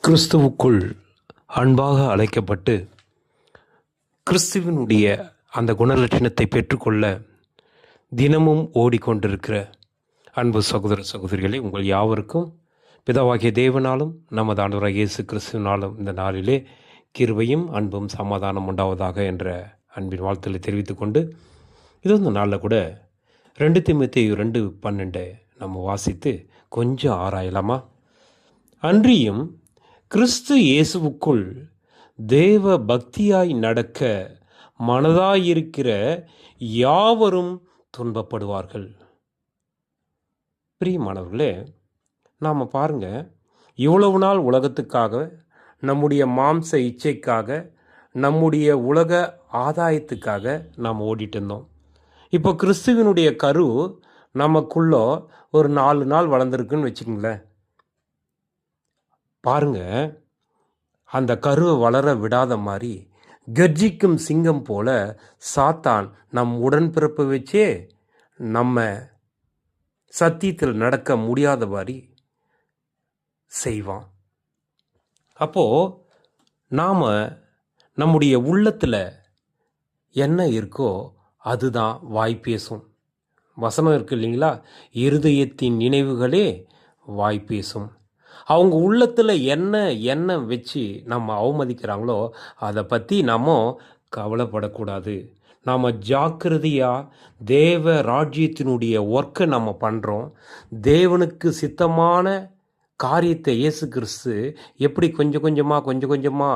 கிறிஸ்துவுக்குள் அன்பாக அழைக்கப்பட்டு கிறிஸ்துவினுடைய அந்த குணலட்சணத்தை பெற்றுக்கொள்ள தினமும் ஓடிக்கொண்டிருக்கிற அன்பு சகோதர சகோதரிகளை உங்கள் யாவருக்கும் பிதாவாகிய தேவனாலும் நமது ஆண்டவராகிய இயேசு கிறிஸ்துவினாலும் இந்த நாளிலே கிருபையும் அன்பும் சமாதானம் உண்டாவதாக என்ற அன்பின் வாழ்த்துக்களை தெரிவித்துக்கொண்டு இந்த நாளில் கூட 2 தீமோத்தேயு 2:12 நம்ம வாசித்து கொஞ்சம் ஆராயலாமா? அன்றியும் கிறிஸ்து இயேசுவுக்குள் தேவ பக்தியாய் நடக்க மனதாயிருக்கிற யாவரும் துன்பப்படுவார்கள். பிரியமானவர்களே, நாம் பாருங்கள், இவ்வளவு நாள் உலகத்துக்காக, நம்முடைய மாம்ச இச்சைக்காக, நம்முடைய உலக ஆதாயத்துக்காக நாம் ஓடிட்டு இருந்தோம். இப்போ கிறிஸ்துவினுடைய கரு நமக்குள்ளே ஒரு 4 நாள் வளர்ந்துருக்குன்னு வச்சுக்கோங்களேன். பாருங்க, அந்த கருவை வளர விடாத மாதிரி கர்ஜிக்கும் சிங்கம் போல சாத்தான் நம் உடன்பிறப்பை வச்சே நம்ம சத்தியத்தில் நடக்க முடியாத மாதிரி செய்வான். அப்போது நாம் நம்முடைய உள்ளத்தில் என்ன இருக்கோ அதுதான் வாய் பேசும். வசனம் இருக்கு இல்லைங்களா? இருதயத்தின் நினைவுகளே வாய் பேசும். அவங்க உள்ளத்தில் என்ன எண்ணம் வச்சு நம்ம அவமதிக்கிறாங்களோ அதை பற்றி நாம் கவலைப்படக்கூடாது. நாம் ஜாக்கிரதையாக தேவ ராஜ்யத்தினுடைய ஒர்க்கை நம்ம பண்ணுறோம். தேவனுக்கு சித்தமான காரியத்தை இயேசு கிறிஸ்து எப்படி கொஞ்சம் கொஞ்சமாக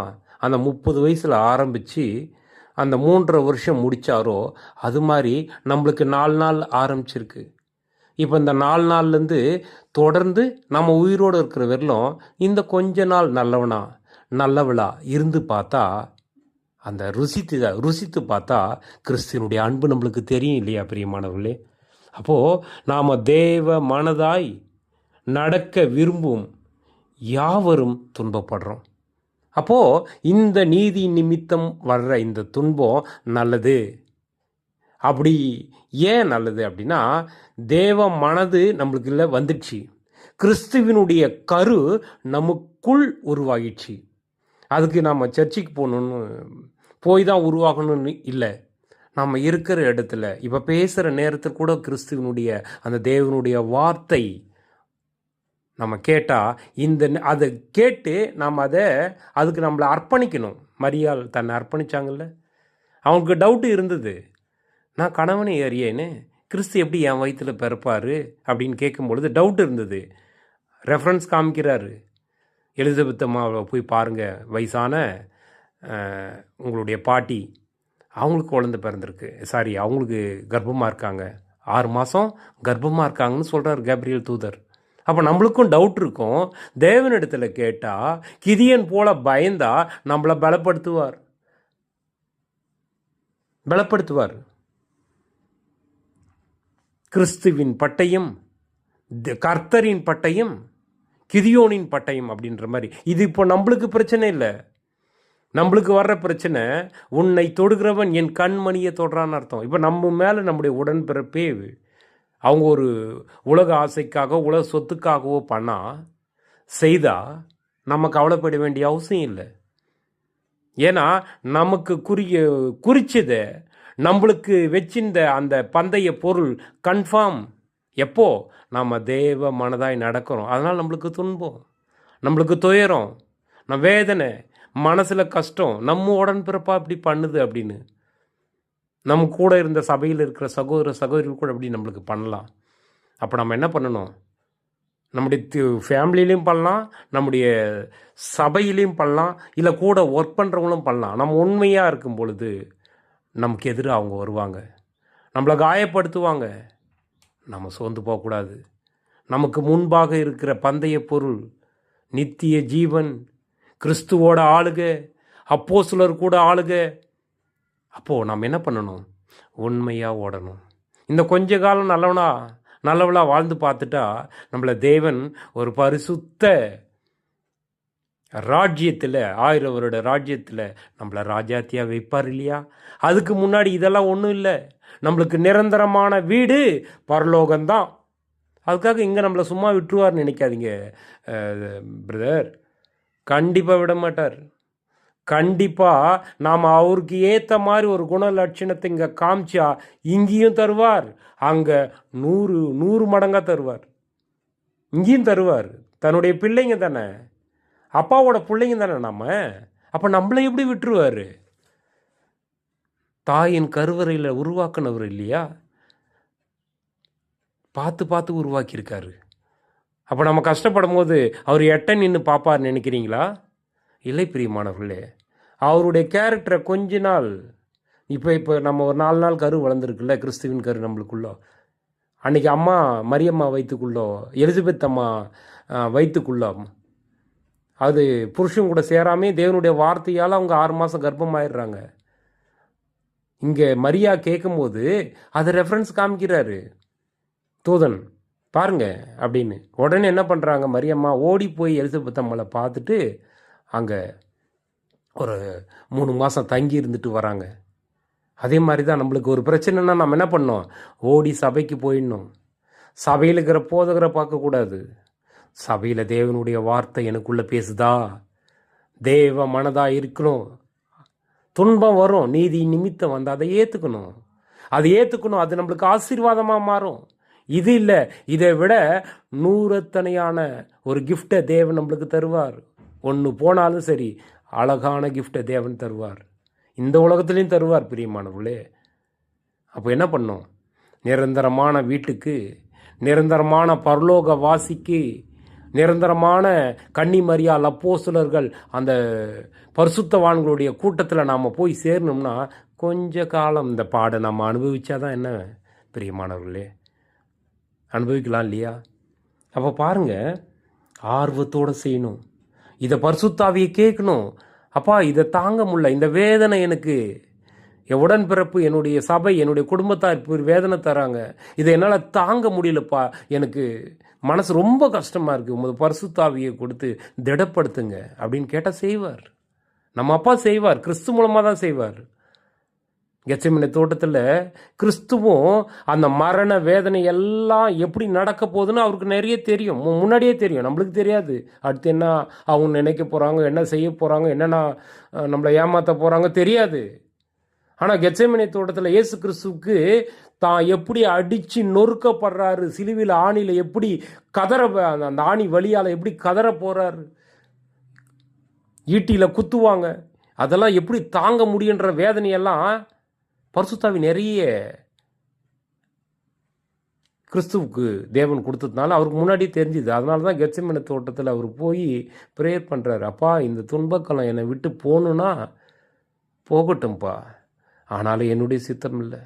அந்த 30 வயசில் ஆரம்பித்து அந்த 3.5 வருஷம் முடித்தாரோ அது மாதிரி நம்மளுக்கு 4 நாள் ஆரம்பிச்சிருக்கு. இப்போ இந்த 4 நாள்லேருந்து தொடர்ந்து நம்ம உயிரோடு இருக்கிற வரலும் இந்த கொஞ்ச நாள் நல்லவளா இருந்து பார்த்தா, அந்த ருசித்து பார்த்தா கிறிஸ்துவனுடைய அன்பு நம்மளுக்கு தெரியும் இல்லையா பிரியமானவர்களே? அப்போது நாம் தேவ மனதாய் நடக்க விரும்பும் யாவரும் துன்பப்படுறோம். அப்போது இந்த நீதி நிமித்தம் வர்ற இந்த துன்பம் நல்லது. அப்படி ஏன் நல்லது அப்படின்னா, தேவ மனது நம்மளுக்குள்ள வந்துடுச்சு. கிறிஸ்துவினுடைய கரு நமக்குள் உருவாகிடுச்சு. அதுக்கு நம்ம சர்ச்சுக்கு போய் தான் உருவாகணும்னு இல்லை. நம்ம இருக்கிற இடத்துல இப்போ பேசுகிற நேரத்தில் கூட கிறிஸ்துவனுடைய அந்த தேவனுடைய வார்த்தை நம்ம கேட்டால் அதை கேட்டு நாம் அதுக்கு நம்மளை அர்ப்பணிக்கணும். மரியாள் தன்னை அர்ப்பணித்தாங்கல்ல. அவங்களுக்கு டவுட்டு இருந்தது, நான் கணவனை அறியேன்னு கிறிஸ்து எப்படி என் வயிற்றில் பிறப்பார் அப்படின்னு கேட்கும்பொழுது டவுட் இருந்தது. ரெஃபரன்ஸ் காமிக்கிறாரு. எலிசபெத் அம்மாவை போய் பாருங்கள், வயசான உங்களுடைய பாட்டி, அவங்களுக்கு குழந்தை பிறந்திருக்கு, அவங்களுக்கு கர்ப்பமாக இருக்காங்க, 6 மாதம் கர்ப்பமாக இருக்காங்கன்னு சொல்கிறார் கேப்ரியல் தூதர். அப்போ நம்மளுக்கும் டவுட் இருக்கும். தேவனிடத்தில் கேட்டால் கிதியன் போல பயந்தா நம்மளை பலப்படுத்துவார். கிறிஸ்துவின் பட்டயம், கர்த்தரின் பட்டயம், கிதியோனின் பட்டயம் அப்படின்ற மாதிரி. இது இப்போ நம்மளுக்கு பிரச்சனை இல்லை. நம்மளுக்கு வர்ற பிரச்சனை, உன்னை தொடுகிறவன் என் கண்மணியை தொடுறான்னு அர்த்தம். இப்போ நம்ம மேலே நம்முடைய உடன்பிறப்பே அவங்க ஒரு உலக ஆசைக்காக உலக சொத்துக்காகவோ செய்தால் நம்ம கவலைப்பட வேண்டிய அவசியம் இல்லை. ஏன்னா நமக்கு குறிச்சதை நம்மளுக்கு வச்சிருந்த அந்த பந்தய பொருள் கன்ஃபார்ம். எப்போ நம்ம தேவ மனதாய் நடக்கிறோம், அதனால் நம்மளுக்கு துன்பம், நம்மளுக்கு துயரம், வேதனை, மனசில் கஷ்டம், நம்ம உடன்பிறப்பா இப்படி பண்ணுது அப்படின்னு நம்ம கூட இருந்த சபையில் இருக்கிற சகோதரிகள் கூட அப்படி நம்மளுக்கு பண்ணலாம். அப்போ நம்ம என்ன பண்ணணும்? நம்முடைய ஃபேமிலியிலையும் பண்ணலாம், நம்முடைய சபையிலையும் பண்ணலாம், இல்லை கூட ஒர்க் பண்ணுறவங்களும் பண்ணலாம். நம்ம உண்மையாக இருக்கும் பொழுது நமக்கு எதிராக அவங்க வருவாங்க, நம்மளை காயப்படுத்துவாங்க. நம்ம சோர்ந்து போகக்கூடாது. நமக்கு முன்பாக இருக்கிற பந்தய பொருள் நித்திய ஜீவன், கிறிஸ்துவோட ஆளுகை, அப்போஸ்தலர் கூட ஆளுகை. அப்போது நம்ம என்ன பண்ணணும்? உண்மையாக ஓடணும். இந்த கொஞ்ச காலம் நல்லவளா வாழ்ந்து பார்த்துட்டா நம்மளை தேவன் ஒரு பரிசுத்த ராஜ்யத்தில், 1000 வருட ராஜ்யத்தில் நம்மளை ராஜாத்தியாக வைப்பார் இல்லையா? அதுக்கு முன்னாடி இதெல்லாம் ஒன்றும் இல்லை. நம்மளுக்கு நிரந்தரமான வீடு பரலோகம்தான். அதுக்காக இங்கே நம்மளை சும்மா விட்டுருவார்னு நினைக்காதீங்க பிரதர். கண்டிப்பாக விட மாட்டார். கண்டிப்பாக நாம் அவருக்கு ஏற்ற மாதிரி ஒரு குண லட்சணத்தை இங்கே காமிச்சா இங்கேயும் தருவார், அங்கே 100 மடங்காக தருவார். இங்கேயும் தருவார். தன்னுடைய பிள்ளைங்க தானே, அப்பாவோட பிள்ளைங்க தானே நம்ம. அப்போ நம்மளை எப்படி விட்டுருவார்? தாயின் கருவறையில் உருவாக்குனவர் இல்லையா? பார்த்து பார்த்து உருவாக்கியிருக்காரு. அப்போ நம்ம கஷ்டப்படும் போது அவர் எட்ட நின்று பார்ப்பார் நினைக்கிறீங்களா? இல்லை பிரியமானவர்களே. அவருடைய கேரக்டரை கொஞ்ச நாள், இப்போ நம்ம ஒரு 4 நாள் கரு வளர்ந்துருக்குல்ல, கிறிஸ்துவின் கரு நம்மளுக்குள்ள. அன்றைக்கி அம்மா மரியம்மா வயிற்றுக்குள்ளோ, எலிசபெத் அம்மா வயிற்றுக்குள்ளோ, அது புருஷன் கூட சேராமே தேவனுடைய வார்த்தையால் அவங்க 6 மாதம் கர்ப்பமாயிடுறாங்க. இங்கே மரியா கேட்கும்போது அதை ரெஃபரன்ஸ் காமிக்கிறாரு தூதன், பாருங்க அப்படின்னு. உடனே என்ன பண்ணுறாங்க, மரியம்மா ஓடி போய் எலிசபெத் அம்மாவை பார்த்துட்டு அங்கே ஒரு 3 மாதம் தங்கி இருந்துட்டு வராங்க. அதே மாதிரி தான் நம்மளுக்கு ஒரு பிரச்சனைனா நம்ம என்ன பண்ணோம், ஓடி சபைக்கு போயிடணும். சபையில் இருக்கிற போதகரை பார்க்கக்கூடாது. சபையில் தேவனுடைய வார்த்தை எனக்குள்ளே பேசுதா, தேவ மனதாக இருக்கணும். துன்பம் வரும், நீதி நிமித்தம் வந்து அதை ஏற்றுக்கணும். அது நம்மளுக்கு ஆசீர்வாதமாக மாறும். இது இல்லை, இதை விட 100 ஒரு கிஃப்டை தேவன் நம்மளுக்கு தருவார். ஒன்று போனாலும் சரி, அழகான கிஃப்டை தேவன் தருவார். இந்த உலகத்துலேயும் தருவார் பிரியமானவர்களே. அப்போ என்ன பண்ணோம், நிரந்தரமான வீட்டுக்கு, நிரந்தரமான பரலோக வாசிக்கு, நிரந்தரமான கன்னிமரியாள் அப்போஸ்தலர்கள் அந்த பரிசுத்தவான்களுடைய கூட்டத்தில் நாம் போய் சேரணும்னா கொஞ்ச காலம் இந்த பாடை நம்ம அனுபவிச்சாதான் என்ன பிரியமானவர்களே, அனுபவிக்கலாம் இல்லையா? அப்போ பாருங்கள், ஆர்வத்தோடு செய்யணும். இதை பரிசுத்தாவியை கேட்கணும். அப்பா இதை தாங்க முடியல, இந்த வேதனை எனக்கு, என் உடன்பிறப்பு, என்னுடைய சபை, என்னுடைய குடும்பத்தார் வேதனை தராங்க, இதை என்னால் தாங்க முடியலப்பா, எனக்கு மனசு ரொம்ப கஷ்டமாக இருக்குது, உங்களது பரிசுத்தாவியை கொடுத்து திடப்படுத்துங்க அப்படின்னு கேட்டால் செய்வார். நம்ம அப்பா செய்வார், கிறிஸ்து மூலமாக தான் செய்வார். கெத்செமனே தோட்டத்தில் கிறிஸ்துவும் அந்த மரண வேதனை எல்லாம் எப்படி நடக்க போகுதுன்னு அவருக்கு நிறைய தெரியும், முன்னாடியே தெரியும். நம்மளுக்கு தெரியாது அடுத்து என்ன அவங்க நினைக்க போகிறாங்க, என்ன செய்ய போகிறாங்க, என்னென்னா நம்மளை ஏமாற்ற போகிறாங்க தெரியாது. ஆனால் கெத்செமனே தோட்டத்தில் இயேசு கிறிஸ்துவுக்கு தான் எப்படி அடித்து நொறுக்கப்படுறாரு, சிலுவையில் ஆணியில் எப்படி கதற, அந்த ஆணி வழியால் எப்படி கதற போகிறாரு, ஈட்டியில் குத்துவாங்க, அதெல்லாம் எப்படி தாங்க முடியுன்ற வேதனையெல்லாம் பரிசுத்தாவி நிறைய கிறிஸ்துவுக்கு தேவன் கொடுத்ததுனால அவருக்கு முன்னாடி தெரிஞ்சுது. அதனால தான் கெத்செமனே தோட்டத்தில் அவர் போய் ப்ரேயர் பண்ணுறாரு, அப்பா இந்த துன்பக்காலம் என்னை விட்டு போகணுன்னா போகட்டும்ப்பா, ஆனாலும் என்னுடைய சித்தம் இல்லை,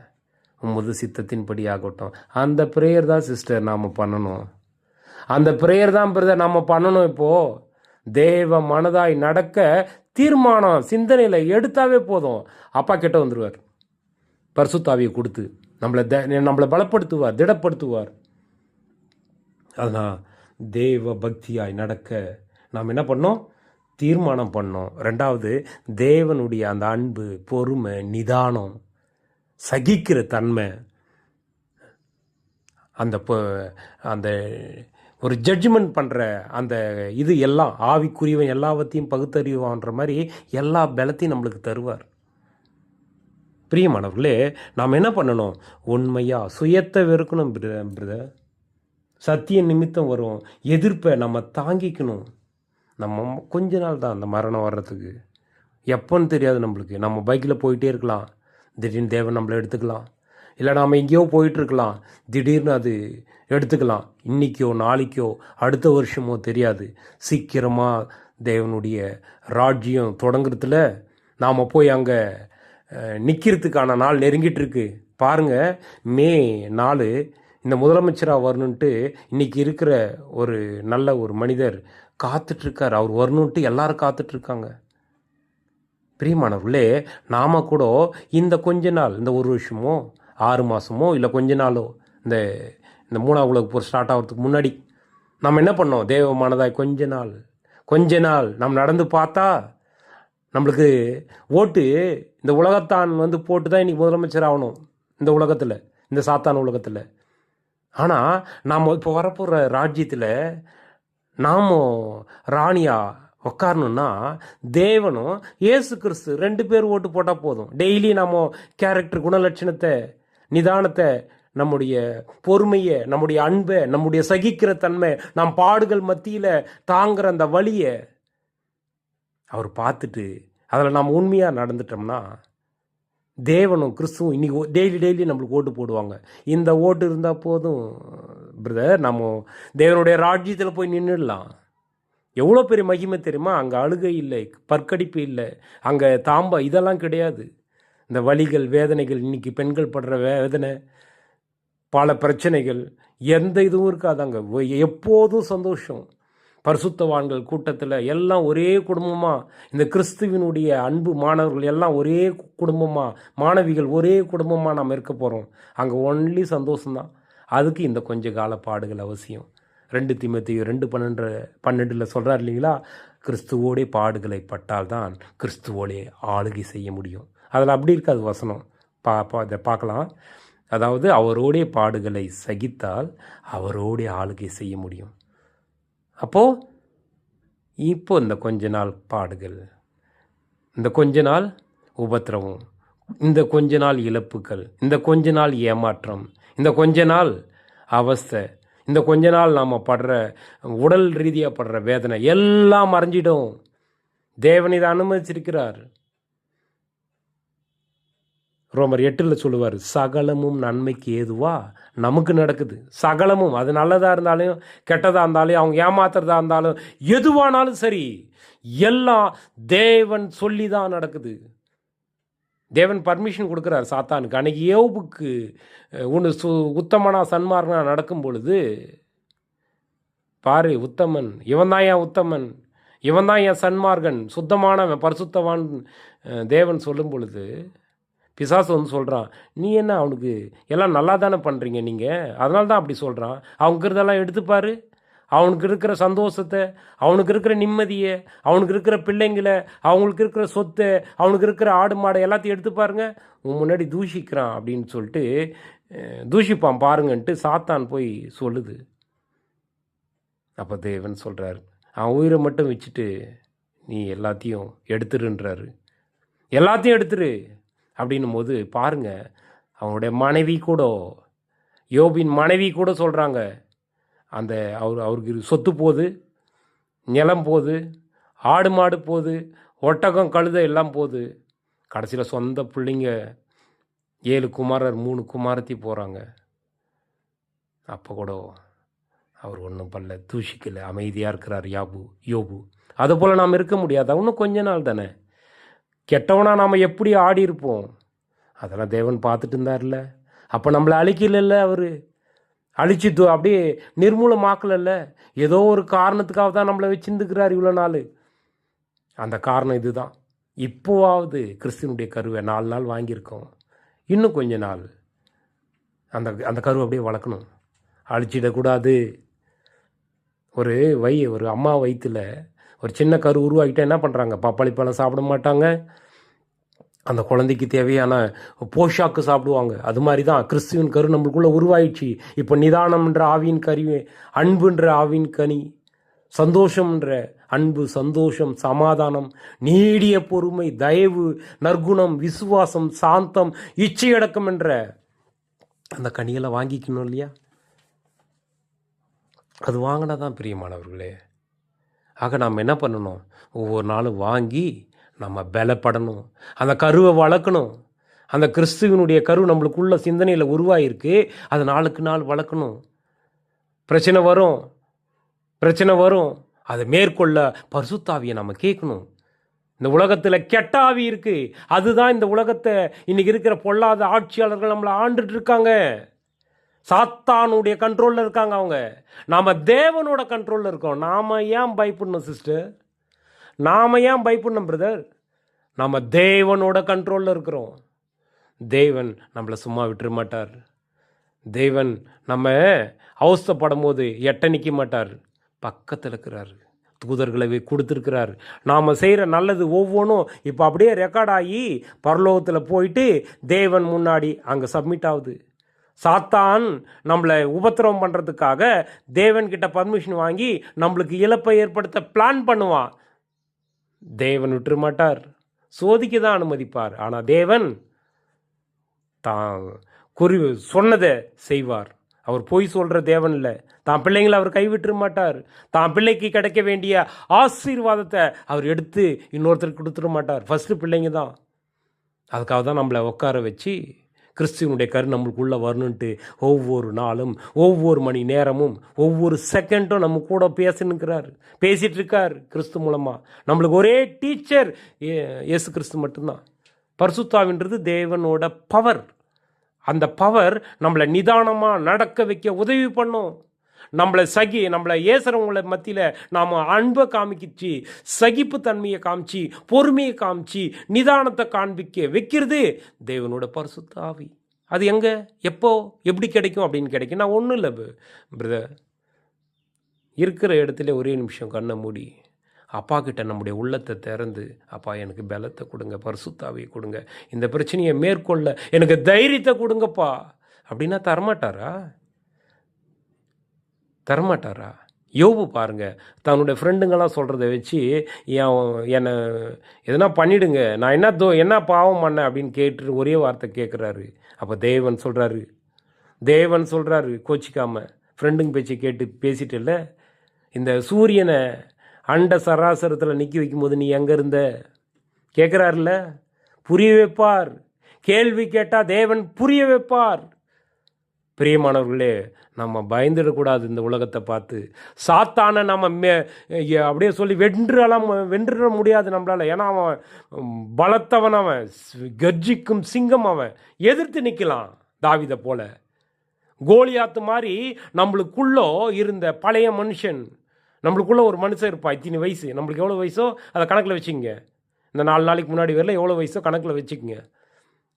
உமது சித்தத்தின்படி ஆகட்டும். அந்த ப்ரேயர் தான் சிஸ்டர் நாம் பண்ணணும். அந்த ப்ரேயர் தான் பிரதர் நாம் பண்ணணும். இப்போது தேவ மனதாய் நடக்க தீர்மானம் சிந்தனையில் எடுத்தாவே போதும், அப்பா கிட்ட வந்துடுவார். பரிசுத்தாவியை கொடுத்து நம்மளை பலப்படுத்துவார், திடப்படுத்துவார். அதனால் தேவ பக்தியாய் நடக்க நாம் என்ன பண்ணோம், தீர்மானம் பண்ணோம். 2வது தேவனுடைய அந்த அன்பு, பொறுமை, நிதானம், சகிக்கிற தன்மை, அந்த ஒரு ஜட்ஜ்மெண்ட் பண்ணுற அந்த இது எல்லாம், ஆவிக்குரியவன் எல்லாவற்றையும் பகுத்தறிவான்ற மாதிரி எல்லா பலத்தையும் நம்மளுக்கு தருவார். பிரியமானவர்களே, நாம் என்ன பண்ணணும், உண்மையாக சுயத்தை வெறுக்கணும் பிரதர். சத்திய நிமித்தம் வரும் எதிர்ப்பை நம்ம தாங்கிக்கணும். நம்ம கொஞ்ச நாள் தான் அந்த மரணம் வர்றதுக்கு, எப்போன்னு தெரியாது நம்மளுக்கு. நம்ம பைக்கில் போயிட்டே இருக்கலாம், திடீர்னு தேவன் நம்மளை எடுத்துக்கலாம். இல்லை நாம் எங்கேயோ போயிட்டுருக்கலாம், திடீர்னு அது எடுத்துக்கலாம். இன்றைக்கோ நாளைக்கோ அடுத்த வருஷமோ தெரியாது. சீக்கிரமாக தேவனுடைய ராஜ்யம் தொடங்குறதுல நாம் போய் அங்கே நிற்கிறதுக்கான நாள் நெருங்கிட்டுருக்கு. பாருங்கள், மே 4 இந்த முதலமைச்சராக வரணுன்ட்டு இன்றைக்கி இருக்கிற ஒரு நல்ல ஒரு மனிதர் காத்துட்ருக்கார். அவர் வரணுன்ட்டு எல்லாரும் காத்துட்ருக்காங்க. பிரியமானவர்களே, நாம் கூட இந்த கொஞ்ச நாள், இந்த 1 வருஷமோ 6 மாதமோ இல்லை கொஞ்ச நாளோ, இந்த 3ஆம் உலக போர் ஸ்டார்ட் ஆகிறதுக்கு முன்னாடி நம்ம என்ன பண்ணோம், தேவமானதாய் கொஞ்ச நாள் நம்ம நடந்து பார்த்தா நம்மளுக்கு ஓட்டு இந்த உலகத்தான் வந்து போட்டு தான் இன்றைக்கி முதலமைச்சர் ஆகணும் இந்த உலகத்தில், இந்த சாத்தான உலகத்தில். ஆனால் நாம் இப்போ வரப்போகிற ராஜ்யத்தில் நாம் ராணியாக உட்காரணும்னா தேவனும் இயேசு கிறிஸ்து 2 பேர் ஓட்டு போட்டால் போதும். டெய்லி நம்ம கேரக்டர் குணலட்சணத்தை, நிதானத்தை, நம்முடைய பொறுமையை, நம்முடைய அன்பை, நம்முடைய சகிக்கிற தன்மை, நம் பாடுகள் மத்தியில் தாங்குற அந்த வலியை அவர் பார்த்துட்டு அதில் நாம் உண்மையாக நடந்துட்டோம்னா தேவனும் கிறிஸ்துவும் இன்னைக்கு டெய்லி நம்மளுக்கு ஓட்டு போடுவாங்க. இந்த ஓட்டு இருந்தால் போதும் பிரதர், நம்ம தேவனுடைய ராஜ்யத்தில் போய் நின்றுடலாம். எவ்வளோ பெரிய மகிமை தெரியுமா? அங்கே அழுகை இல்லை, பற்கடிப்பு இல்லை, அங்கே இதெல்லாம் கிடையாது. இந்த வலிகள், வேதனைகள், இன்னைக்கு பெண்கள் படுற வேதனை, பல பிரச்சனைகள், எந்த இதுவும் இருக்காது. அங்கே எப்போதும் சந்தோஷம். பரிசுத்தவான்கள் கூட்டத்தில் எல்லாம் ஒரே குடும்பமாக, இந்த கிறிஸ்துவினுடைய அன்பு மாணவர்கள் எல்லாம் ஒரே குடும்பமாக, மாணவிகள் ஒரே குடும்பமாக நாம் இருக்க போகிறோம். அங்கே ஒன்லி சந்தோஷம்தான். அதுக்கு இந்த கொஞ்ச கால பாடுகள் அவசியம். 2 தீமோத்தேயு 2:12 சொல்கிறார் இல்லைங்களா? கிறிஸ்துவோடே பாடுகளை பட்டால்தான் கிறிஸ்துவோடே ஆளுகை செய்ய முடியும். அதில் அப்படி இருக்காது வசனம். இதை பார்க்கலாம். அதாவது அவரோடே பாடுகளை சகித்தால் அவரோடே ஆளுகை செய்ய முடியும். அப்போது இப்போ இந்த கொஞ்ச நாள் பாடுகள், இந்த கொஞ்ச நாள் உபத்திரவம், இந்த கொஞ்ச நாள் இழப்புகள், இந்த கொஞ்ச நாள் ஏமாற்றம், இந்த கொஞ்ச நாள் அவஸ்தை, இந்த கொஞ்ச நாள் நாம் படுற உடல் ரீதியாக படுற வேதனை எல்லாம் மறைஞ்சிடும். தேவன் இதை அனுமதிச்சிருக்கிறார். ரோமர் 8 சொல்லுவார், சகலமும் நன்மைக்கு ஏதுவா நமக்கு நடக்குது. சகலமும், அது நல்லதாக இருந்தாலும் கெட்டதாக இருந்தாலும், அவங்க ஏமாத்துறதா இருந்தாலும், எதுவானாலும் சரி, எல்லாம் தேவன் சொல்லி தான் நடக்குது. தேவன் பர்மிஷன் கொடுக்குறார் சாத்தானுக்கு. அன்னைக்கு யோபுக்கு உத்தமனா சன்மார்கனா நடக்கும் பொழுது பாரு, உத்தமன் இவன் தான், என் உத்தமன் இவன் தான், என் சன்மார்கன், சுத்தமானவன், பரிசுத்தவான் தேவன் சொல்லும் பொழுது பிசாசு சொல்கிறான், நீ என்ன அவனுக்கு எல்லாம் நல்லா தானே பண்ணுறீங்க நீங்கள், அதனால தான் அப்படி சொல்கிறான். அவங்க இதெல்லாம் எடுத்துப்பார். அவனுக்கு இருக்கிற சந்தோஷத்தை, அவனுக்கு இருக்கிற நிம்மதியை, அவனுக்கு இருக்கிற பிள்ளைங்களை, அவங்களுக்கு இருக்கிற சொத்தை, அவனுக்கு இருக்கிற ஆடு மாடை எல்லாத்தையும் எடுத்து பாருங்க, உன் முன்னாடி தூஷிக்கிறான் அப்படின்னு சொல்லிட்டு தூஷிப்பான் பாருங்கன்ட்டு சாத்தான் போய் சொல்லுது. அப்போ தேவன் சொல்கிறார், அவன் உயிரை மட்டும் வச்சுட்டு நீ எல்லாத்தையும் எடுத்துருன்றாரு. எல்லாத்தையும் எடுத்துரு அப்படின்னும் போது பாருங்க, அவனுடைய மனைவி கூட, யோபின் மனைவி கூட சொல்கிறாங்க, அந்த அவருக்கு சொத்து போகுது, நிலம் போகுது, ஆடு மாடு போகுது, ஒட்டகம் கழுதை எல்லாம் போகுது. கடைசியில் சொந்த பிள்ளைங்க 7 குமாரர் 3 குமாரத்தி போகிறாங்க. அப்போ கூட அவர் ஒன்றும் பண்ணல, தூஷிக்கலை, அமைதியாக இருக்கிறார் யோபு. அதுபோல் நாம் இருக்க முடியாது. இன்னும் கொஞ்ச நாள் தானே. கெட்டவனா நாம் எப்படி ஆடி இருப்போம், அதெல்லாம் தேவன் பார்த்துட்டு இருந்தார்ல. அப்போ நம்மளை அழிக்கல, அவர் அழிச்சு அப்படியே நிர்மூலமாக்கல. ஏதோ ஒரு காரணத்துக்காக தான் நம்மளை வச்சுருந்துக்கிறார் இவ்வளோ நாள். அந்த காரணம் இதுதான். இப்போவாவது கிறிஸ்துவனுடைய கருவை 4 நாள் வாங்கியிருக்கோம். இன்னும் கொஞ்ச நாள் அந்த கருவை அப்படியே வளர்க்கணும், அழிச்சிடக்கூடாது. ஒரு அம்மா வயிற்றுல ஒரு சின்ன கரு உருவாக்கிட்டா என்ன பண்ணுறாங்க? பப்பாளி பழம் சாப்பிட மாட்டாங்க, அந்த குழந்தைக்கு தேவையான போஷாக்கு சாப்பிடுவாங்க. அது மாதிரி தான் கிறிஸ்துவின் கரு நம்மளுக்குள்ளே உருவாயிடுச்சு. இப்போ நிதானம்ன்ற ஆவியின் கறி, அன்புன்ற ஆவியின் கனி, சந்தோஷம்ன்ற அன்பு, சந்தோஷம், சமாதானம், நீடிய பொறுமை, தயவு, நற்குணம், விசுவாசம், சாந்தம், இச்சையடக்கம் என்ற அந்த கனிகளை வாங்கிக்கணும் இல்லையா? அது வாங்கினா தான் பிரியமானவர்களே. ஆக நாம் என்ன பண்ணணும்? ஒவ்வொரு நாளும் வாங்கி நம்ம பலப்படணும், அந்த கருவை வளர்க்கணும். அந்த கிறிஸ்துவனுடைய கரு நம்மளுக்குள்ள சிந்தனையில் உருவாயிருக்கு, அது நாளுக்கு நாள் வளர்க்கணும். பிரச்சனை வரும், அதை மேற்கொள்ள பரிசுத்தாவியை நம்ம கேட்கணும். இந்த உலகத்தில் கெட்ட ஆவி இருக்குது. அதுதான் இந்த உலகத்தை இன்னைக்கு இருக்கிற பொல்லாத ஆட்சியாளர்கள் நம்மளை ஆண்டுட்டு இருக்காங்க. சாத்தானுடைய கண்ட்ரோலில் இருக்காங்க அவங்க. நாம் தேவனோட கண்ட்ரோலில் இருக்கோம். நாம் ஏன் பயப்படணும் சிஸ்டர்? நாம் ஏன் பயப்படணும் பிரதர்? நாம் தேவனோட கண்ட்ரோலில் இருக்கிறோம். தேவன் நம்மளை சும்மா விட்டுற மாட்டார். தேவன் நம்ம அவஸ்தைப்படும் போது எட்ட நிற்க மாட்டார், பக்கத்தில் இருக்கிறார். தூதர்களை கொடுத்துருக்கிறார். நாம் செய்கிற நல்லது ஒவ்வொன்றும் இப்போ அப்படியே ரெக்கார்ட் ஆகி பரலோகத்தில் போயிட்டு தேவன் முன்னாடி அங்கே சப்மிட் ஆகுது. சாத்தான் நம்மளை உபத்திரவம் பண்ணுறதுக்காக தேவன்கிட்ட பர்மிஷன் வாங்கி நம்மளுக்கு இழப்பை ஏற்படுத்த பிளான் பண்ணுவான். தேவன் விட்டுற மாட்டார், சோதிக்க தான் அனுமதிப்பார். ஆனால் தேவன் தான் சொன்னதை செய்வார். அவர் பொய் சொல்கிற தேவன் இல்லை. தான் பிள்ளைங்களை அவர் கைவிட்டுற மாட்டார். தான் பிள்ளைக்கு கிடைக்க வேண்டிய ஆசீர்வாதத்தை அவர் எடுத்து இன்னொருத்தருக்கு கொடுத்துட மாட்டார். ஃபஸ்ட்டு பிள்ளைங்க தான். அதுக்காக தான் நம்மளை உட்கார வச்சு கிறிஸ்துவனுடைய கரு நம்மளுக்குள்ளே வரணுன்ட்டு ஒவ்வொரு நாளும், ஒவ்வொரு மணி நேரமும், ஒவ்வொரு செகண்டும் நம்ம கூட பேசிகிட்டு இருக்கார் கிறிஸ்து மூலமாக. நம்மளுக்கு ஒரே டீச்சர் இயேசு கிறிஸ்து மட்டும்தான். பரிசுத்தாவின்றது தேவனோட பவர். அந்த பவர் நம்மளை நிதானமாக நடக்க வைக்க உதவி பண்ணும். நம்மளை ஏசுறவங்கள மத்தியில் நாம் அன்பை காமிக்கிச்சு, சகிப்பு தன்மையை காமிச்சு, பொறுமையை காமிச்சு, நிதானத்தை காண்பிக்க வைக்கிறது தேவனோட பரிசுத்த ஆவி. அது எங்கே, எப்போ, எப்படி கிடைக்கும் அப்படின்னு கிடைக்கும். நான் ஒன்றும் இல்லை பிரதர், இருக்கிற இடத்துல ஒரே நிமிஷம் கண்ணை மூடி அப்பா கிட்ட நம்முடைய உள்ளத்தை திறந்து, அப்பா எனக்கு பலத்தை கொடுங்க, பரிசுத்தாவியை கொடுங்க, இந்த பிரச்சனையை மேற்கொள்ள எனக்கு தைரியத்தை கொடுங்கப்பா அப்படின்னா தரமாட்டாரா? யோபு பாருங்க, தன்னுடைய ஃப்ரெண்டுங்கெல்லாம் சொல்கிறத வச்சு என்னை எதனா பண்ணிவிடுங்க, நான் என்ன பாவம் பண்ணேன் அப்படின்னு கேட்டு ஒரே வார்த்தை கேட்குறாரு. அப்போ தேவன் சொல்கிறாரு கோச்சிக்காமல், ஃப்ரெண்டுங்க பேச்சு கேட்டு பேசிட்டு இல்லை, இந்த சூரியனை அண்ட சராசரத்தில் நிற்க வைக்கும்போது நீ எங்கே இருந்த கேட்குறாருல, புரிய வைப்பார். கேள்வி கேட்டால் தேவன் புரிய வைப்பார். பிரியமானவர்களே, நம்ம பயந்துடக்கூடாது. இந்த உலகத்தை பார்த்து சாத்தானை நம்ம அப்படியே சொல்லி வென்றுட முடியாது நம்மளால். ஏன்னா அவன் பலத்தவன், அவன் கர்ஜிக்கும் சிங்கம், அவன் எதிர்த்து நிற்கலாம் தாவீதை போல. கோலியாத்து மாதிரி நம்மளுக்குள்ளோ இருந்த பழைய மனுஷன், நம்மளுக்குள்ளே ஒரு மனுஷன் இருப்பான், இத்தனை வயசு, நம்மளுக்கு எவ்வளோ வயசோ அதை கணக்கில் வச்சுக்கங்க. இந்த 4 நாளைக்கு முன்னாடி வரல எவ்வளோ வயசோ கணக்கில் வச்சுக்கோங்க.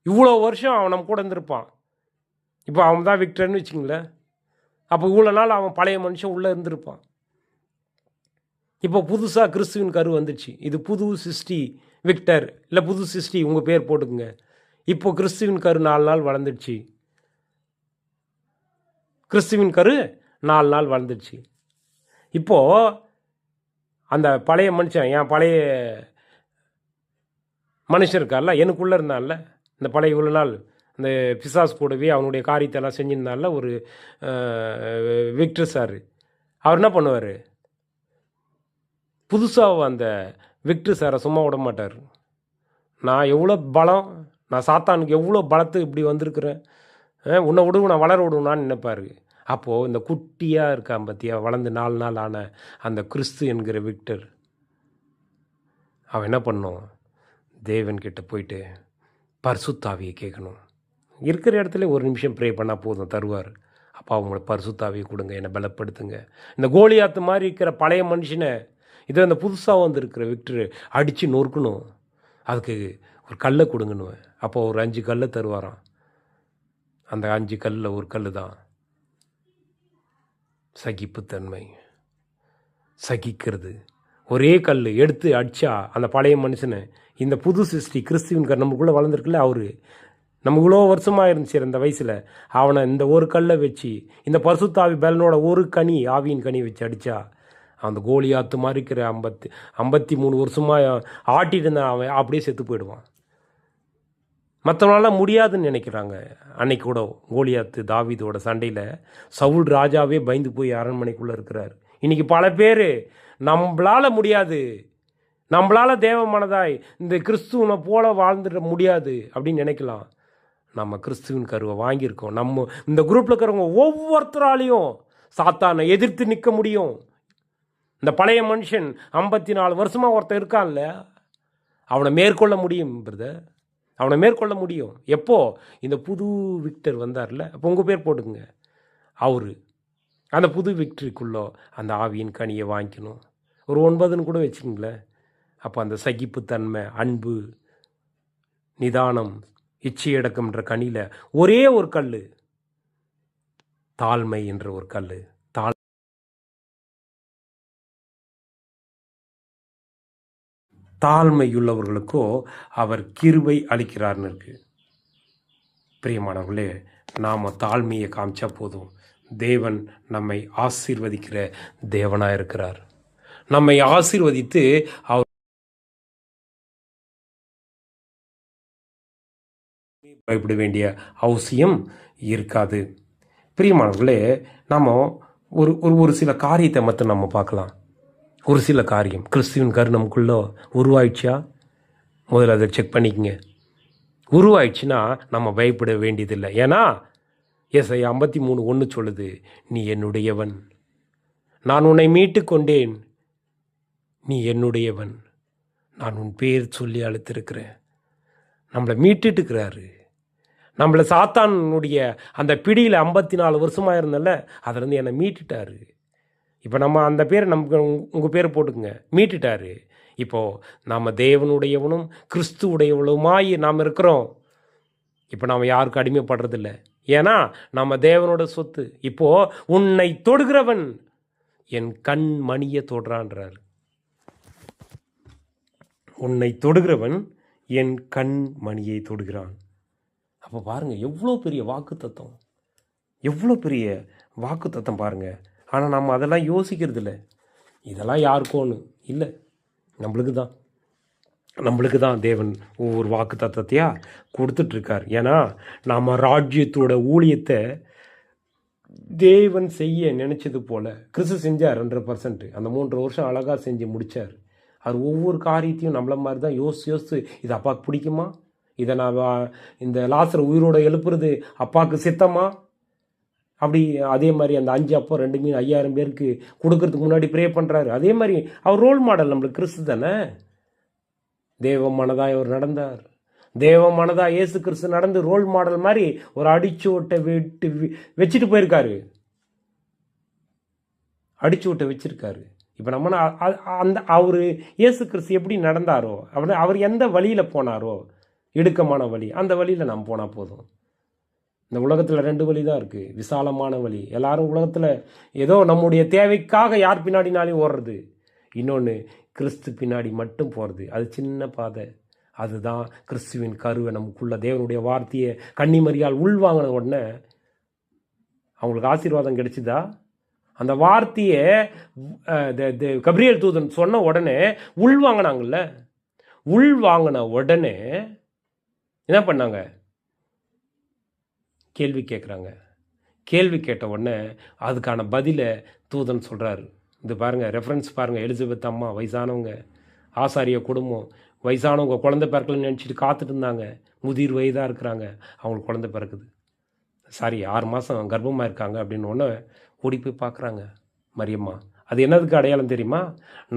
இவ்வளோ வருஷம் அவன் நம்ம கூட இருந்திருப்பான். இப்போ அவன் தான் விக்டர்னு வச்சுங்களேன். அப்போ இவ்வளோ நாள் அவன் பழைய மனுஷன் உள்ளே இருந்திருப்பான். இப்போ புதுசாக கிறிஸ்துவின் கரு வந்துடுச்சு. இது புது சிருஷ்டி விக்டர், இல்லை புது சிருஷ்டி உங்கள் பேர் போட்டுக்குங்க. இப்போ கிறிஸ்துவின் கரு 4 நாள் வளர்ந்துடுச்சு. கிறிஸ்துவின் கரு 4 நாள் வளர்ந்துடுச்சு. இப்போது அந்த பழைய மனுஷன், என் பழைய மனுஷன் இருக்கார்ல, எனக்குள்ளே இருந்தான்ல, இந்த பழைய இவ்வளோ நாள் இந்த பிசாஸ் கூடவே அவனுடைய காரியத்தெல்லாம் செஞ்சிருந்தால ஒரு விக்டர் சார், அவர் என்ன பண்ணுவார், புதுசாக அந்த விக்டர் சாரை சும்மா விட மாட்டார். நான் எவ்வளோ பலம், நான் சாத்தானுக்கு எவ்வளோ பலத்து இப்படி வந்திருக்கிறேன், உன்னை விடுவோம், நான் வளர விடுவேனான்னு நினைப்பார். அப்போது இந்த குட்டியாக இருக்கான் பற்றியா, வளர்ந்து 4 நாள் ஆன அந்த கிறிஸ்து என்கிற விக்டர், அவன் என்ன பண்ணும், தேவன்கிட்ட போயிட்டு பரிசுத்தாவியை கேட்கணும். இருக்கிற இடத்துல ஒரு நிமிஷம் ப்ரே பண்ணால் போதும், தருவார். அப்பா அவங்கள பரிசுத்தாவியை கொடுங்க, என்னை பலப்படுத்துங்க. இந்த கோலியாத்து மாதிரி இருக்கிற பழைய மனுஷனை இதை அந்த புதுசாக வந்துருக்கிற விக்டர் அடித்து நொறுக்கணும். அதுக்கு ஒரு கல்லை கொடுங்கன்னு. அப்போ ஒரு 5 கல்லை தருவாராம். அந்த 5 கல்லில் ஒரு கல் தான் சகிப்புத்தன்மை, சகிக்கிறது. ஒரே கல் எடுத்து அடித்தா அந்த பழைய மனுஷனை, இந்த புது சிருஷ்டி கிறிஸ்துவின் கரு நமக்குள்ளே வளர்ந்துருக்குல்ல, அவர் நம்ம இவ்வளோ வருஷமாக இருந்துச்சு அந்த வயசில், அவனை இந்த ஒரு கல்லை வச்சு, இந்த பரிசுத்தாவி பலனோட ஒரு கனி, ஆவியின் கனி வச்சு அடித்தா அந்த கோலியாத்து மாதிரி இருக்கிற 53 வருஷமாக ஆட்டிட்டு இருந்தான் அவன் அப்படியே செத்து போயிடுவான். மற்றவனால முடியாதுன்னு நினைக்கிறாங்க. அன்னைக்கு கூட கோலியாத்து தாவீதோட சண்டையில் சவுல் ராஜாவே பயந்து போய் அரண்மனைக்குள்ளே இருக்கிறார். இன்றைக்கி பல பேர் நம்மளால் முடியாது, நம்மளால் தேவமானதாய் இந்த கிறிஸ்துவனை போல வாழ்ந்துட முடியாது அப்படின்னு நினைக்கலாம். நம்ம கிறிஸ்துவின் கருவை வாங்கியிருக்கோம். நம்ம இந்த குரூப்பில் இருக்கிறவங்க ஒவ்வொருத்தராலையும் சாத்தானை எதிர்த்து நிற்க முடியும். இந்த பழைய மனுஷன் 54 வருஷமாக ஒருத்தர் இருக்கான்ல, அவனை மேற்கொள்ள முடியும் பிரதர், அவனை மேற்கொள்ள முடியும். எப்போ இந்த புது விக்டர் வந்தார்ல, அப்போ உங்கள் பேர் போட்டுக்குங்க. அவர் அந்த புது விக்டரிக்குள்ளே அந்த ஆவியின் கனியை வாங்கிக்கணும். ஒரு 9ன்னு கூட வச்சுக்கங்களேன். அப்போ அந்த சகிப்புத்தன்மை, அன்பு, நிதானம், இச்சையடக்கம்ன்ற கனியில் ஒரே ஒரு கல், தாழ்மை என்ற ஒரு கல். தாழ்மையுள்ளவர்களுக்கோ அவர் கிருபை அளிக்கிறார்னு இருக்கு. பிரியமானவர்களே, நாம் தாழ்மையை காமிச்சா போதும், தேவன் நம்மை ஆசீர்வதிக்கிற தேவனாக இருக்கிறார். நம்மை ஆசீர்வதித்து அவர் பயப்பட வேண்டிய அவசியம் இருக்காது. பிரியமானவர்களே, நாம் ஒரு ஒரு சில காரியத்தை மட்டும் நம்ம பார்க்கலாம். ஒரு சில காரியம் கிறிஸ்துவின் கரு நமக்குள்ளே உருவாயிடுச்சா? முதல்ல அதை செக் பண்ணிக்கங்க. உருவாயிடுச்சுன்னா நம்ம பயப்பட வேண்டியதில்லை. ஏன்னா ஏசாயா 53:1 சொல்லுது, நீ என்னுடையவன், நான் உன்னை மீட்டு கொண்டேன், நீ என்னுடையவன், நான் உன் பேர் சொல்லி அழைத்திருக்கிறேன். நம்மளை மீட்டுட்டு இருக்கிறாரு. நம்மளை சாத்தானுடைய அந்த பிடியில் 54 வருஷமாக இருந்தல, அதிலேருந்து என்னை மீட்டுட்டாரு. இப்போ நம்ம அந்த பேர் நமக்கு உங்கள் பேர் போட்டுக்குங்க, மீட்டுட்டாரு. இப்போது நாம் தேவனுடையவனும் கிறிஸ்துவுடையவளுமாய் நாம் இருக்கிறோம். இப்போ நாம் யாருக்கும் அடிமைப்படுறதில்லை. ஏன்னா நம்ம தேவனோட சொத்து. இப்போது உன்னை தொடுகிறவன் என் கண் மணியை தொடுறான்றார். உன்னை தொடுகிறவன் என் கண் மணியை தொடுகிறான். அப்போ பாருங்கள், எவ்வளோ பெரிய வாக்கு தத்துவம், எவ்வளோ பெரிய வாக்கு தத்துவம் பாருங்கள். ஆனால் நம்ம அதெல்லாம் யோசிக்கிறது இல்லை. இதெல்லாம் யாருக்கோன்னு இல்லை, நம்மளுக்கு தான் தேவன் ஒவ்வொரு வாக்கு தத்துவத்தையாக கொடுத்துட்ருக்கார். ஏன்னா நம்ம ராஜ்யத்தோட ஊழியத்தை தேவன் செய்ய நினச்சது போல் கிறிஸ்து செஞ்சார் 100%. அந்த 3 வருஷம் அழகாக செஞ்சு முடித்தார். அவர் ஒவ்வொரு காரியத்தையும் நம்மள மாதிரி தான் யோசித்து இது அப்பாவுக்கு பிடிக்குமா, இதை நான் இந்த லாசரை உயிரோடு எழுப்புறது அப்பாவுக்கு சித்தமா, அப்படி அதே மாதிரி அந்த 5 அப்போ 2 மீன் 5000 பேருக்கு கொடுக்கறதுக்கு முன்னாடி ப்ரே பண்ணுறாரு. அதே மாதிரி அவர் ரோல் மாடல் நம்மளுக்கு கிறிஸ்து தானே. தேவ மனதாக அவர் நடந்தார். தேவ மனதாக இயேசு கிறிஸ்து நடந்து ரோல் மாடல் மாதிரி ஒரு அடிச்சோட்டை வச்சுட்டு போயிருக்காரு. அடிச்சோட்டை வச்சிருக்காரு. இப்போ நம்ம அந்த அவர் இயேசு கிறிஸ்து எப்படி நடந்தாரோ, அவர் எந்த வழியில் போனாரோ, இடுக்கமான வழி, அந்த வழியில் நம்ம போனால் போதும். இந்த உலகத்தில் 2 வழி தான் இருக்குது, விசாலமான வழி. எல்லாரும் உலகத்தில் ஏதோ நம்முடைய தேவைக்காக யார் பின்னாடினாலையும் ஓடுறது. இன்னொன்று கிறிஸ்து பின்னாடி மட்டும் போகிறது, அது சின்ன பாதை. அதுதான் கிறிஸ்துவின் கருவை நமக்குள்ள தேவனுடைய வார்த்தையை கன்னிமரியால் உள்வாங்கின உடனே அவங்களுக்கு ஆசீர்வாதம் கிடைச்சிதா? அந்த வார்த்தையை கபிரியேல் தூதன் சொன்ன உடனே உள்வாங்கினாங்கல்ல. உள்வாங்கின உடனே என்ன பண்ணாங்க? கேள்வி கேட்குறாங்க. கேள்வி கேட்ட உடனே அதுக்கான பதிலை தூதன் சொல்கிறாரு. இது பாருங்கள், ரெஃபரன்ஸ் பாருங்கள். எலிசபெத் அம்மா வயசானவங்க, ஆசாரிய குடும்பம், வயசானவங்க குழந்தை பிறக்கலன்னு நினச்சிட்டு காத்துட்டு இருந்தாங்க. முதிர் வயதாக இருக்கிறாங்க, அவங்களுக்கு குழந்தை பிறக்குது. 6 மாதம் கர்ப்பமாக இருக்காங்க அப்படின்னு ஒன்று ஓடி போய் பார்க்குறாங்க மரியம்மா. அது என்னதுக்கு அடையாளம் தெரியுமா?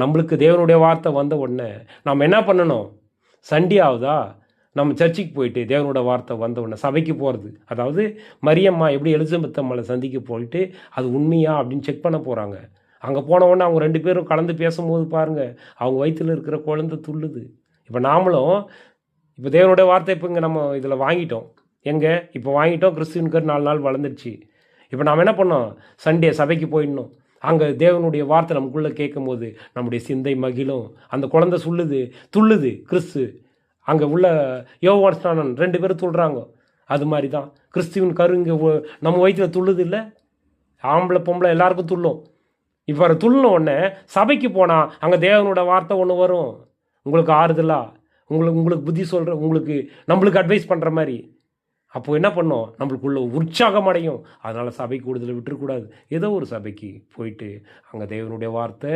நம்மளுக்கு தேவனுடைய வார்த்தை வந்த உடனே நம்ம என்ன பண்ணணும்? சண்டே ஆகுதா, நம்ம சர்ச்சுக்கு போயிட்டு தேவனோட வார்த்தை வந்த உடனே சபைக்கு போகிறது. அதாவது மரியம்மா எப்படி எலிசபெத் அம்மாவை சந்திக்க போயிட்டு அது உண்மையா அப்படின்னு செக் பண்ண போகிறாங்க. அங்கே போன உடனே அவங்க 2 பேரும் கலந்து பேசும்போது பாருங்கள், அவங்க வயிற்றில் இருக்கிற குழந்தை துள்ளுது. இப்போ நாமளும் இப்போ தேவனுடைய வார்த்தை இப்போ இங்கே நம்ம இதில் வாங்கிட்டோம். எங்கே இப்போ வாங்கிட்டோம், கிறிஸ்துவின்கர் 4 நாள் வளர்ந்துருச்சு. இப்போ நாம் என்ன பண்ணோம்? சண்டே சபைக்கு போயிடணும். அங்கே தேவனுடைய வார்த்தை நமக்குள்ளே கேட்கும் போது நம்முடைய சிந்தை மகிழும். அந்த குழந்தை துள்ளுது. கிறிஸ்து அங்கே உள்ள யோவான் ஸ்நானன் 2 பேரும் துள்ளுறாங்க. அது மாதிரி தான் கிறிஸ்துவின் கரு இங்கே நம்ம வயிற்றில் துள்ளுது இல்லை? ஆம்பளை பொம்பளை எல்லாருக்கும் துள்ளும். இப்போ துள்ளின உடனே சபைக்கு போனால் அங்கே தேவனோட வார்த்தை ஒன்று வரும். உங்களுக்கு ஆறுதலா, உங்களுக்கு புத்தி சொல்கிற, நம்மளுக்கு அட்வைஸ் பண்ணுற மாதிரி. அப்போது என்ன பண்ணோம்? நம்மளுக்குள்ள உற்சாகம் அடையும். அதனால் சபை கூடுதலை விட்டுறக்கூடாது. ஏதோ ஒரு சபைக்கு போயிட்டு அங்கே தேவனுடைய வார்த்தை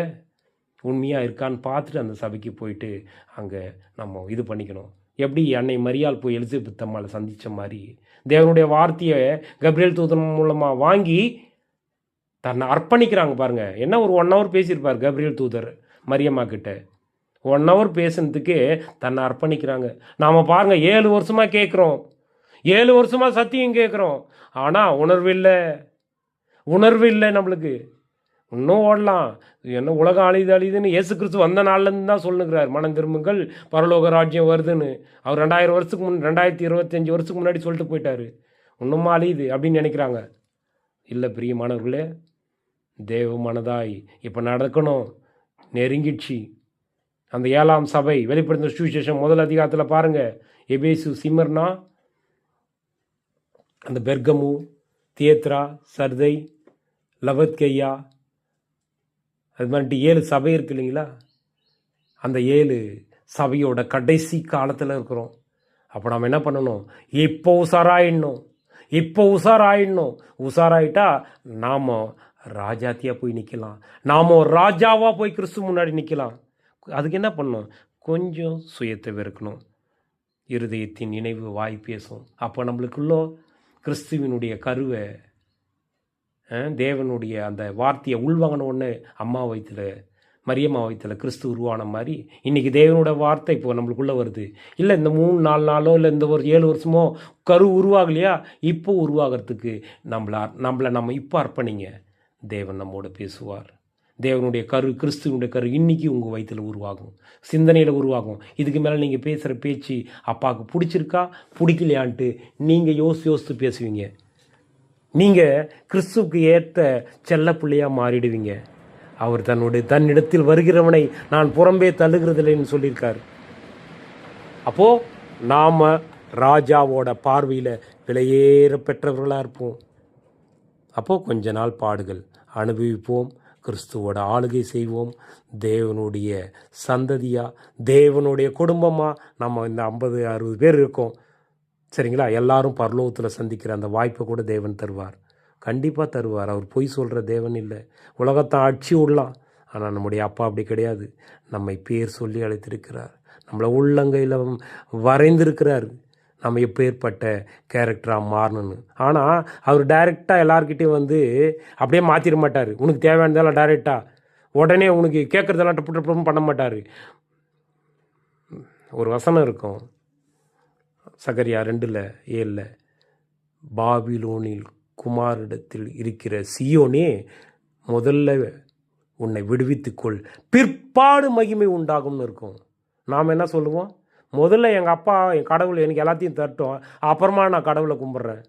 உண்மையாக இருக்கான்னு பார்த்துட்டு அந்த சபைக்கு போயிட்டு அங்கே நம்ம இது பண்ணிக்கணும். எப்படி அன்னை மரியாள் போய் எலிசபெத் அம்மாவை சந்தித்த மாதிரி தேவனுடைய வார்த்தையை கபிரியேல் தூதன் மூலமாக வாங்கி தன்னை அர்ப்பணிக்கிறாங்க. பாருங்கள், என்ன ஒரு 1 hour பேசியிருப்பார் கபிரியேல் தூதர் மரியம்மா கிட்ட. 1 hour பேசுனதுக்கு தன்னை அர்ப்பணிக்கிறாங்க. நாம் பாருங்கள், 7 வருஷமாக கேட்குறோம், 7 வருஷமாக சத்தியம் கேட்குறோம். ஆனால் உணர்வு இல்லை நம்மளுக்கு. இன்னும் ஓடலாம். என்ன உலகம் அழியுதுன்னு இயேசு கிறிஸ்து வந்த நாள்லேருந்து தான் சொல்லுங்கிறார், மனம் திரும்புங்கள் பரலோக ராஜ்யம் வருதுன்னு. அவர் 2025 வருஷத்துக்கு முன்னாடி சொல்லிட்டு போயிட்டார். இன்னுமா அழியுது அப்படின்னு நினைக்கிறாங்க. இல்லை பிரியமானவர்களே, தேவ மனதாய் இப்போ நடக்கணும். நெருங்கிடுச்சு அந்த 7ஆம் சபை. வெளிப்படுத்தின சுவிசேஷம் 1 அதிகாரத்தில் பாருங்கள், எபேசு, சிமர்னா, அந்த பெர்கமு, தியேத்ரா, சர்தை, லவத்கேயா, அது மாதிரி 7 சபை இருக்கு இல்லைங்களா? அந்த 7 சபையோட கடைசி காலத்தில் இருக்கிறோம். அப்போ நம்ம என்ன பண்ணணும்? இப்போ உஷாராயிடணும். இப்போ உஷாராயிட்டா நாம் ராஜாத்தியாக போய் நிற்கலாம். நாம் ராஜாவாக போய் கிறிஸ்து முன்னாடி நிற்கலாம். அதுக்கு என்ன பண்ணணும்? கொஞ்சம் சுயத்தை வெறுக்கணும். இருதயத்தின் நினைவு வாய் பேசும். அப்போ நம்மளுக்குள்ளோ கிறிஸ்துவினுடைய கருவை, தேவனுடைய அந்த வார்த்தையை உள்வாங்கின ஒன்று அம்மா வயிற்றில், மரியம்மா வயிற்றில் கிறிஸ்து உருவான மாதிரி இன்றைக்கி தேவனோட வார்த்தை இப்போ நம்மளுக்குள்ளே வருது. இல்லை இந்த 3-4 நாளோ இல்லை இந்த ஒரு 7 வருஷமோ கரு உருவாகலையா? இப்போ உருவாகிறதுக்கு நம்மளை நம்ம இப்போ அர்ப்பணிங்க. தேவன் நம்மோட பேசுவார். தேவனுடைய கரு, கிறிஸ்துவனுடைய கரு இன்றைக்கி உங்கள் வயிற்றில் உருவாகும், சிந்தனையில் உருவாகும். இதுக்கு மேலே நீங்கள் பேசுகிற பேச்சு அப்பாவுக்கு பிடிச்சிருக்கா பிடிக்கலையான்ட்டு நீங்கள் யோசித்து பேசுவீங்க. நீங்கள் கிறிஸ்துவுக்கு ஏற்ற செல்ல பிள்ளையாக மாறிடுவீங்க. அவர் தன்னிடத்தில் வருகிறவனை நான் புறம்பே தள்ளுகிறதில்லைன்னு சொல்லியிருக்கார். அப்போது நாம் ராஜாவோட பார்வையில் விலையேற பெற்றவர்களாக இருப்போம். அப்போது கொஞ்ச நாள் பாடுகள் அனுபவிப்போம், கிறிஸ்துவோட ஆளுகை செய்வோம். தேவனுடைய சந்ததியாக, தேவனுடைய குடும்பமாக நம்ம இந்த 50-60 பேர் இருக்கோம். சரிங்களா? எல்லாரும் பரலோகத்தில் சந்திக்கிற அந்த வாய்ப்பை கூட தேவன் தருவார். கண்டிப்பாக தருவார். அவர் பொய் சொல்கிற தேவன் இல்லை. உலகத்தை அடிச்சு விடலாம், ஆனால் நம்முடைய அப்பா அப்படி கிடையாது. நம்மை பேர் சொல்லி அழைத்திருக்கிறார். நம்மளை உள்ளங்கையில் வரைந்திருக்கிறார். நம்ம எப்பேற்பட்ட கேரக்டராக மாறணும்னு. ஆனால் அவர் டைரெக்டாக எல்லாருக்கிட்டையும் அப்படியே மாற்றிட மாட்டார். உனக்கு தேவையானதெல்லாம் டைரெக்டாக உடனே உனக்கு கேட்குறதெல்லாம் டப்பு பண்ண மாட்டார். ஒரு வசனம் இருக்கும், சகரியா 2:7, பாபிலோனில் குமாரிடத்தில் இருக்கிற சியோனே, முதல்ல உன்னை விடுவித்துக்கொள், பிற்பாடு மகிமை உண்டாகும்னு இருக்கும். நாம் என்ன சொல்லுவோம்? முதல்ல எங்கள் அப்பா என் கடவுள் எனக்கு எல்லாத்தையும் தரட்டும், அப்புறமா நான் கடவுளை கும்பிட்றேன்,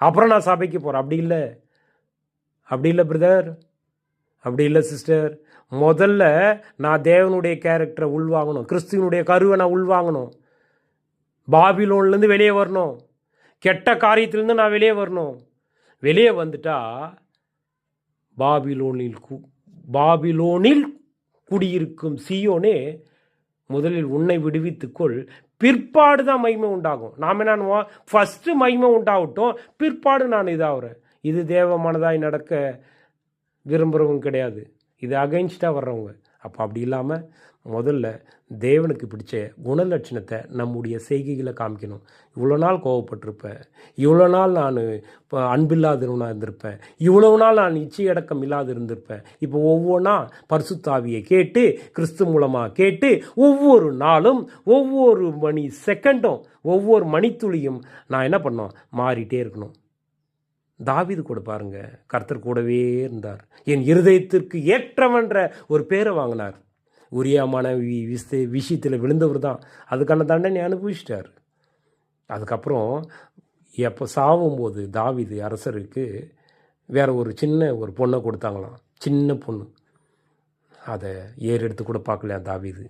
அப்புறம் நான் சபைக்கு போகிறேன். அப்படி இல்லை பிரதர், அப்படி இல்லை சிஸ்டர். முதல்ல நான் தேவனுடைய கேரக்டரை உள்வாங்கணும், கிறிஸ்துவனுடைய கருவை நான் உள்வாங்கணும், பாபிலோன்லேருந்து வெளியே வரணும், கெட்ட காரியத்திலேருந்து நான் வெளியே வரணும். வெளியே வந்துட்டா பாபிலோனில் குடியிருக்கும் சியோனே, முதலில் உன்னை விடுவித்துக்கொள், பிற்பாடு தான் மகிமை உண்டாகும். நாம் என்ன ஃபஸ்ட்டு மகிமை உண்டாகட்டும், பிற்பாடு நான் இதாகிறேன். இது தேவ மனதாய் நடக்க விரும்புகிறவங்க கிடையாது, இது அகைன்ஸ்டாக வர்றவங்க. அப்போ அப்படி இல்லாமல் முதல்ல தேவனுக்கு பிடிச்ச குணலட்சணத்தை நம்முடைய செய்கைகளை காமிக்கணும். இவ்வளோ நாள் கோவப்பட்டிருப்பேன், இவ்வளோ நாள் நான் இப்போ அன்பில்லாதவனாக இருந்திருப்பேன், இவ்வளவு நாள் நான் இச்சையடக்கம் இல்லாது இருந்திருப்பேன். இப்போ ஒவ்வொன்றா பரிசுத்தாவியை கேட்டு, கிறிஸ்து மூலமாக கேட்டு, ஒவ்வொரு நாளும் ஒவ்வொரு மணி செகண்டும் ஒவ்வொரு மணித்துளியும் நான் என்ன பண்ணோம்? மாறிட்டே இருக்கணும். தாவீது கூட பாருங்க, கர்த்தர் கூடவே இருந்தார். என் இருதயத்திற்கு ஏற்றவன்ற ஒரு பேரை வாங்கினார். உரியா மனைவி விஷயத்தில் விழுந்தவர் தான், அதுக்கான தண்டனை அனுபவிச்சிட்டார். அதுக்கப்புறம் எப்போ சாவும்போது தாவீது அரசருக்கு வேற ஒரு சின்ன பொண்ணை கொடுத்தாங்களாம், சின்ன பொண்ணு. அதை ஏறெடுத்து கூட பார்க்கலையா தாவீது.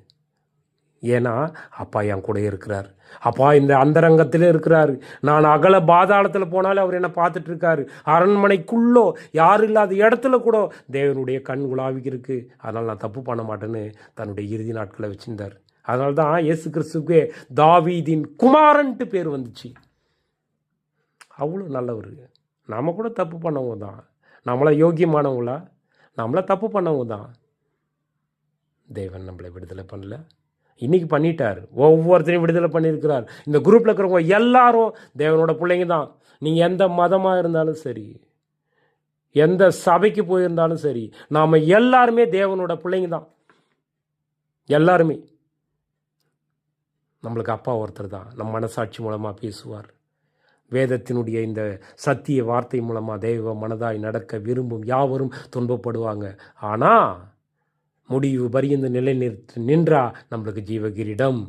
ஏன்னா அப்பா என் கூட இருக்கிறார், அப்பா இந்த அந்தரங்கத்தில் இருக்கிறாரு, நான் அகல பாதாளத்தில் போனாலும் அவர் என்னை பார்த்துட்டு இருக்காரு, அரண்மனைக்குள்ளோ யாரும் இல்லாத இடத்துல கூட தேவனுடைய கண் உலாவிக்கு இருக்கு, அதனால் நான் தப்பு பண்ண மாட்டேன்னு தன்னுடைய இறுதி நாட்களை வச்சிருந்தார். அதனால தான் இயேசு கிறிஸ்துவுக்கு தாவீதின் குமாரன்ட்டு பேர் வந்துச்சு. அவ்வளோ நல்லவர். நம்ம கூட தப்பு பண்ணவங்க தான், நம்மளை யோக்கியமானவங்களா? நம்மளை தப்பு பண்ணவங்க தான். தேவன் நம்மளை விடுதலை பண்ணல, இன்றைக்கி பண்ணிட்டார். ஒவ்வொருத்தரையும் விடுதலை பண்ணியிருக்கிறார். இந்த குரூப்பில் இருக்கிறவங்க எல்லாரும் தேவனோட பிள்ளைங்க தான். நீங்கள் எந்த மதமாக இருந்தாலும் சரி, எந்த சபைக்கு போயிருந்தாலும் சரி, நாம் எல்லாருமே தேவனோட பிள்ளைங்க தான். எல்லாருமே நம்மளுக்கு அப்பா ஒருத்தர் தான். நம் மனசாட்சி மூலமாக பேசுவார். வேதத்தினுடைய இந்த சத்திய வார்த்தை மூலமாக தெய்வ மனதாய் நடக்க விரும்பும் யாவரும் துன்பப்படுவாங்க. ஆனால் முடிவு பரியந்த நிலை நின்றா நம்மளுக்கு ஜீவகிரீடம்,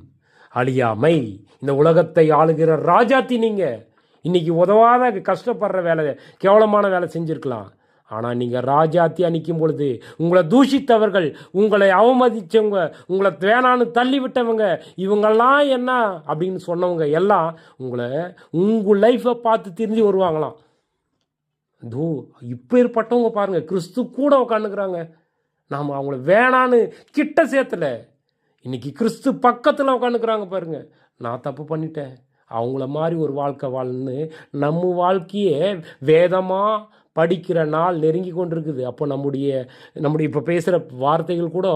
அழியாமை. இந்த உலகத்தை ஆளுகிற ராஜாத்தி நீங்கள் இன்னைக்கு உதவாத கஷ்டப்படுற வேலை, கேவலமான வேலை செஞ்சுருக்கலாம். ஆனால் நீங்கள் ராஜாத்தியாக நிற்கும் பொழுது உங்களை தூஷித்தவர்கள், உங்களை அவமதித்தவங்க, உங்களை வேணான்னு தள்ளி விட்டவங்க, இவங்கெல்லாம் என்ன அப்படின்னு சொன்னவங்க எல்லாம் உங்கள் லைஃப்பை பார்த்து திரும்பி வருவாங்களாம். இப்போ ஏற்பட்டவங்க பாருங்கள், கிறிஸ்து கூட உட்காந்துக்கிறாங்க. நாம் அவங்கள வேணான்னு கிட்ட சேர்த்தல, இன்னைக்கு கிறிஸ்து பக்கத்தில் உட்காந்துக்கிறாங்க பாருங்க. நான் தப்பு பண்ணிட்டேன், அவங்கள மாதிரி ஒரு வாழ்க்கை வாழ்ன்னு நம்ம வாழ்க்கையே வேதமாக படிக்கிற நாள் நெருங்கி கொண்டிருக்குது. அப்போ நம்முடைய இப்போ பேசுகிற வார்த்தைகள் கூட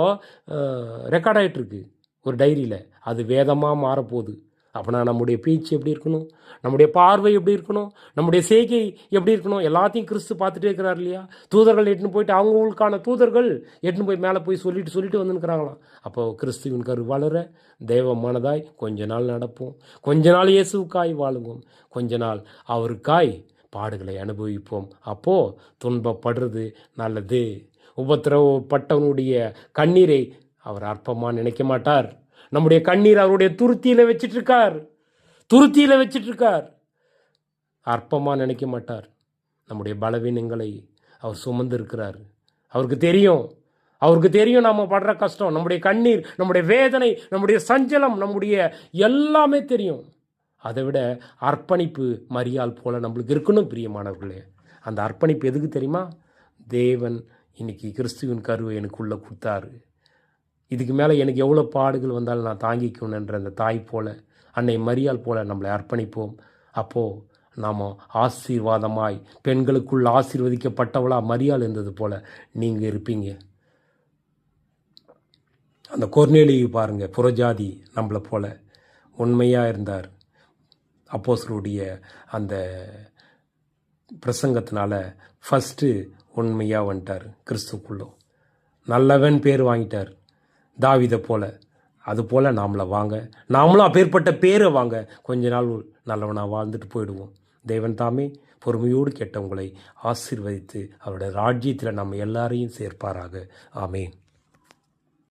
ரெக்கார்ட் ஆகிட்டுருக்கு ஒரு டைரியில். அது வேதமாக மாறப்போகுது. அப்போனா நம்முடைய பேச்சு எப்படி இருக்கணும், நம்முடைய பார்வை எப்படி இருக்கணும், நம்முடைய செய்கை எப்படி இருக்கணும், எல்லாத்தையும் கிறிஸ்து பார்த்துட்டே இருக்கிறார் இல்லையா? தூதர்கள் எட்டுன்னு போயிட்டு அவங்களுக்கான தூதர்கள் எட்டுன்னு போய் மேலே போய் சொல்லிட்டு வந்துருக்கிறாங்களாம். அப்போ கிறிஸ்துவின் கரு வளர தேவ மனதாய் கொஞ்ச நாள் நடப்போம், கொஞ்ச நாள் இயேசுக்காய் வாழுவோம், கொஞ்ச நாள் அவருக்காய் பாடுகளை அனுபவிப்போம். அப்போது துன்பப்படுறது நல்லது. உபத்திரவப்பட்டவனுடைய கண்ணீரை அவர் அற்பமாக நினைக்க மாட்டார். நம்முடைய கண்ணீர் அவருடைய துருத்தியில் வச்சிட்ருக்கார். அற்பமாக நினைக்க மாட்டார். நம்முடைய பலவீனங்களை அவர் சுமந்து இருக்கிறார். அவருக்கு தெரியும் நாம் படுற கஷ்டம், நம்முடைய கண்ணீர், நம்முடைய வேதனை, நம்முடைய சஞ்சலம், நம்முடைய எல்லாமே தெரியும். அதை விட அர்ப்பணிப்பு மரியாள் போல நம்மளுக்கு இருக்கணும் பிரியமானவர்களே. அந்த அர்ப்பணிப்பு எதுக்கு தெரியுமா? தேவன் இன்னைக்கு கிறிஸ்துவின் கருவை எனக்குள்ளே கொடுத்தாரு. இதுக்கு மேலே எனக்கு எவ்வளோ பாடுகள் வந்தாலும் நான் தாங்கிக்கணுன்ற அந்த தாய் போல, அன்னை மரியாள் போல நம்மளை அர்ப்பணிப்போம். அப்போது நாம் ஆசீர்வாதமாய், பெண்களுக்குள் ஆசீர்வதிக்கப்பட்டவளா மரியாள் இருந்தது போல நீங்கள் இருப்பீங்க. அந்த கொர்நேலியை பாருங்கள், புறஜாதி நம்மளை போல உண்மையாக இருந்தார். அப்போஸ்தலருடைய அந்த பிரசங்கத்தினால ஃபஸ்ட்டு உண்மையாக வந்துட்டார். கிறிஸ்துக்குள்ளோ நல்லவன் பேர் வாங்கிட்டார், தாவீதை போல. அதுபோல் நாமளும் அப்பேற்பட்ட பேரை வாங்க கொஞ்ச நாள் நல்லவனாக வாழ்ந்துட்டு போயிடுவோம். தேவன் தாமே பொறுமையோடு கேட்டவங்களை ஆசீர்வதித்து அவருடைய ராஜ்யத்தில் நம்ம எல்லாரையும் சேர்ப்பாராக. ஆமேன்.